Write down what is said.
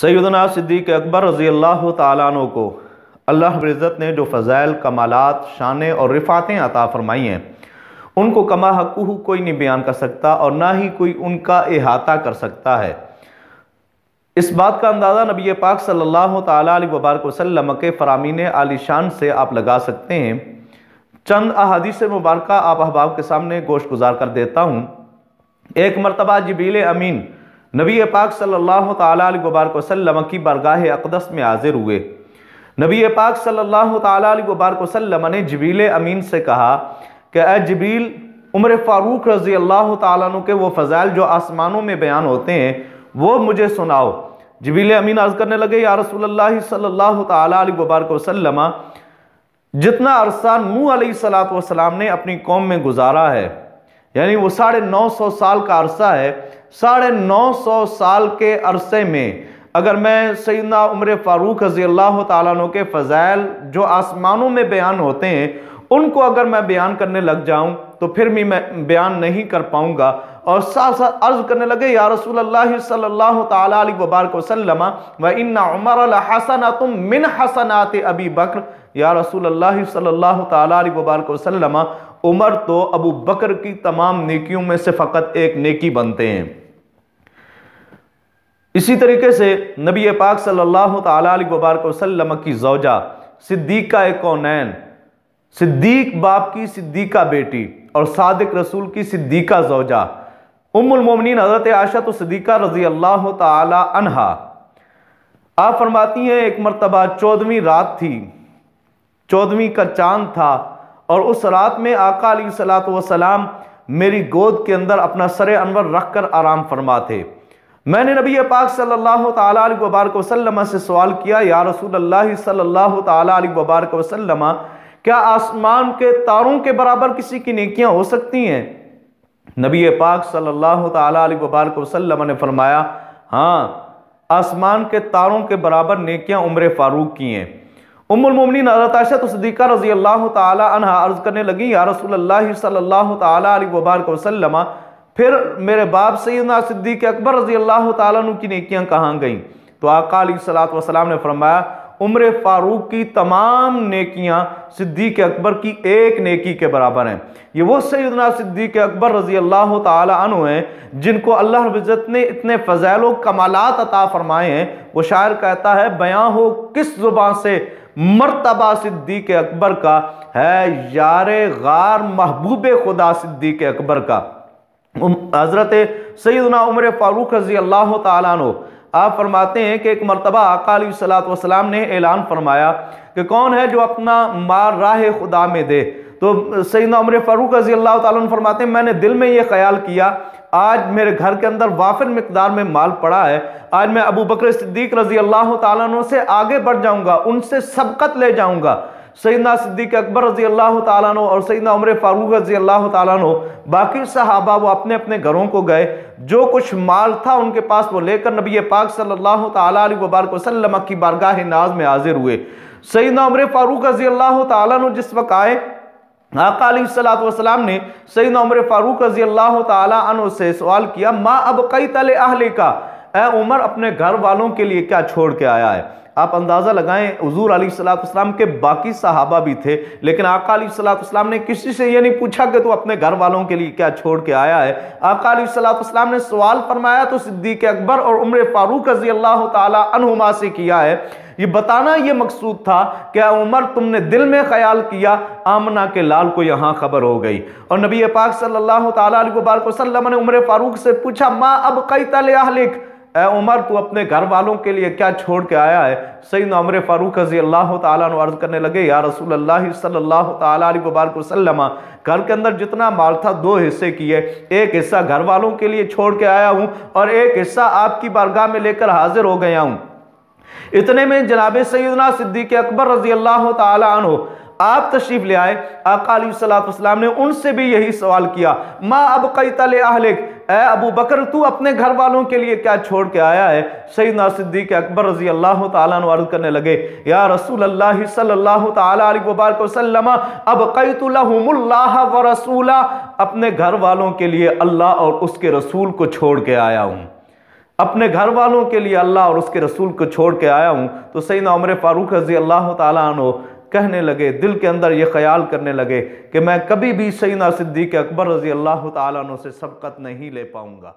सैयदना सिद्दीक़ अकबर रज़ी अल्लाह ताला अन्हु को अल्लाह रब्बुल इज़्ज़त ने जो फ़ज़ाइल, कमालात, शानें और रिफ़ातें अता फ़रमाई हैं, उनको कमा हक़्क़ुहु कोई नहीं बयान कर सकता और ना ही कोई उनका इहाता कर सकता है। इस बात का अंदाज़ा नबी पाक सल्लल्लाहु ताला अलैहि वसल्लम के फ़रामीन आलीशान से आप लगा सकते हैं। चंद अहादीस मुबारका आप अहबाब के सामने गोश गुजार कर देता हूँ। एक मरतबा जिब्रील अमीन नबी पाक सल्लल्लाहु ताला अलैहि वसल्लम की बरगाह अक़दस में हाजिर हुए। नबी पाक सल्लल्लाहु ताला अलैहि वसल्लम ने जिब्रील अमीन से कहा कि ऐ जिब्रील, उमर फ़ारूक रज़ी अल्लाह ताला अन्हु के वो फ़ज़ाइल जो आसमानों में बयान होते हैं वो मुझे सुनाओ। जिब्रील अमीन अर्ज़ करने लगे, या रसूलल्लाह सल्लल्लाहु ताला अलैहि वसल्लम, जितना अरसा नूह अलैहिस्सलातु वस्सलाम ने अपनी कौम में गुजारा है, यानी वो 950 साल का अरसा है, 950 साल के अरसे में अगर मैं सैयदना उमर फ़ारूक रज़ी अल्लाह ताला अन्हु के फ़ज़ाइल जो आसमानों में बयान होते हैं उनको अगर मैं बयान करने लग जाऊं तो फिर भी मैं बयान नहीं कर पाऊंगा। और साथ साथ अर्ज़ करने लगे, या रसूलल्लाह सल्लल्लाहु ताला अलैहि वसल्लम व इन्ना उमर लहसनतुम मिन हसनाति अबी बकर, या रसूलल्लाह सल्लल्लाहु ताला अलैहि वसल्लम, उमर तो अबू बकर की तमाम नेकियों में से फ़कत एक नेकी बनते हैं। इसी तरीके से नबी पाक सल्लल्लाहु ताला अलैहि वसल्लम की ज़ौजा सिद्दीक़ा कौनैन, सिद्दीक बाप की सिद्दीक़ा बेटी और सादिक रसूल की सिद्दीक़ा ज़ौजा उम्मुल मोमिनीन हज़रत आयशा तो सिद्दीक़ा रज़ी अल्लाह ताला अन्हा, आप फरमाती हैं एक मरतबा 14वीं रात थी, 14वीं का चांद था और उस रात में आका अलैहिस्सलातु वस्सलाम मेरी गोद के अंदर अपना सरे अनवर रख कर आराम फरमा थे। मैंने नबी पाक सल्लल्लाहु ताला अलैहि वसल्लम से सवाल किया, या रसूलल्लाह सल्लल्लाहु ताला अलैहि वसल्लम, क्या आसमान के तारों के बराबर किसी की नेकियां हो सकती हैं? नबी पाक सल्लल्लाहु ताला अलैहि वसल्लम ने फरमाया, हाँ, आसमान के तारों के बराबर नेकियां उमर फ़ारूक की हैं। उम्मुल मोमिनीन हज़रत आयशा तो सिद्दीक़ा रज़ी अल्लाह ताला अन्हा अर्ज़ करने लगी, या रसूलल्लाह सल्लल्लाहु ताला अलैहि वसल्लम, फिर मेरे बाप सैयदना सिद्दीक़ अकबर रज़ी अल्लाह ताला अन्हु की नेकियां कहाँ गईं? तो आका अलैहिस्सलातु वस्सलाम ने फरमाया, उमर फ़ारूक की तमाम नेकियां सिद्दीक़ अकबर की एक नेकी के बराबर हैं। ये वो सैयदना सिद्दीक़ अकबर रज़ी अल्लाह ताला अन्हु हैं जिनको अल्लाह रब्बुल इज़्ज़त ने इतने फ़ज़ाइल व कमालात अता फ़रमाए हैं। वो शायर कहता है, बयां हो किस ज़ुबान से मर्तबा सिद्दीक़ अकबर का, है यारे गार महबूब खुदा सिद्दीक़ अकबर का। हज़रत सैयदना उमर फ़ारूक रज़ी अल्लाह ताला अन्हु आप फरमाते हैं कि एक मरतबा आका अलैहिस्सलातु वस्सलाम ने ऐलान फरमाया कि कौन है जो अपना माल राह खुदा में दे। तो सैयदना उमर फ़ारूक रज़ी अल्लाह ताला अन्हु फरमाते हैं, मैंने दिल में ये ख्याल किया, आज मेरे घर के अंदर वाफिर मिकदार में माल पड़ा है, आज मैं अबू बकर सिद्दीक़ रज़ी अल्लाह ताला अन्हु से आगे बढ़ जाऊँगा, उनसे सबकत ले जाऊँगा। सैयदना सिद्दीक़ अकबर रज़ी अल्लाह ताला अन्हु और सैयदना उमर फ़ारूक रज़ी अल्लाह ताला अन्हु, बाकी सहाबा वो अपने अपने घरों को गए, जो कुछ माल था उनके पास वो लेकर नबी पाक सल्लल्लाहु ताला अलैहि वसल्लम की बारगाह नाज में हाजिर हुए। सैयदना उमर फ़ारूक रज़ी अल्लाह ताला अन्हु जिस वक्त आए, आका अलैहिस्सलातु वस्सलाम ने सैयदना उमर फ़ारूक रज़ी अल्लाह ताला अन्हु से सवाल किया, मा अबक़ैत ले अहलिका, ऐ उमर अपने घर वालों के लिए क्या छोड़ के आया है? आप अंदाज़ा लगाएं, हुज़ूर अलैहिस्सलातु वस्सलाम के बाकी सहाबा भी थे, लेकिन आका अलैहिस्सलातु वस्सलाम ने किसी से ये नहीं पूछा कि तू अपने घर वालों के लिए क्या छोड़ के आया है। आका अलैहिस्सलातु वस्सलाम ने सवाल फरमाया तो सिद्दीक़ अकबर और उमर फ़ारूक रज़ी अल्लाह ताला अन्हुमा से किया है। ये बताना ये मकसूद था कि उमर, तुमने दिल में ख्याल किया आमना के लाल को यहाँ खबर हो गई। और नबी पाक सल्लल्लाहु ताला अलैहि वसल्लम ने उमर फ़ारूक से पूछा, मा अबक़ैत ले अहलिक, ऐ उमर तू अपने घर वालों के लिए क्या छोड़ के आया है? सैयदना उमर फ़ारूक रज़ी अल्लाह ताला अन्हु अर्ज़ करने लगे, या रसूलल्लाह सल्लल्लाहु ताला अलैहि वसल्लम, घर के अंदर जितना माल था 2 हिस्से किए, एक हिस्सा घर वालों के लिए छोड़ के आया हूँ और एक हिस्सा आपकी बारगाह में लेकर हाजिर हो गया हूँ। इतने में जनाब सैयदना सिद्दीक़ अकबर रज़ी अल्लाह ताला अन्हु आप तशरीफ ले आए। आका अलैहिस्सलातु वस्सलाम ने उनसे भी यही सवाल किया, मा अबक़ैत ले अहलिक, ऐ अबू बकर तू अपने घर वालों के लिए क्या छोड़ के आया है? सैयदना सिद्दीक़ अकबर रज़ी अल्लाह ताला अन्हु अर्ज़ करने लगे, या रसूलल्लाह सल्लल्लाहु ताला अलैहि वसल्लम, अबक़ैतु लहुमुल्लाह व रसूला, अपने घर वालों के लिए अल्लाह और उसके रसूल को छोड़ के आया हूँ। अपने घर वालों के लिए अल्लाह और उसके रसूल को छोड़ के आया हूँ। तो सैयदना उमर फारूक रज़ी अल्लाह ताला अन्हु कहने लगे, दिल के अंदर ये ख्याल करने लगे कि मैं कभी भी सैयदना सिद्दीक़ अकबर रज़ी अल्लाह ताला अन्हु से सबकत नहीं ले पाऊंगा।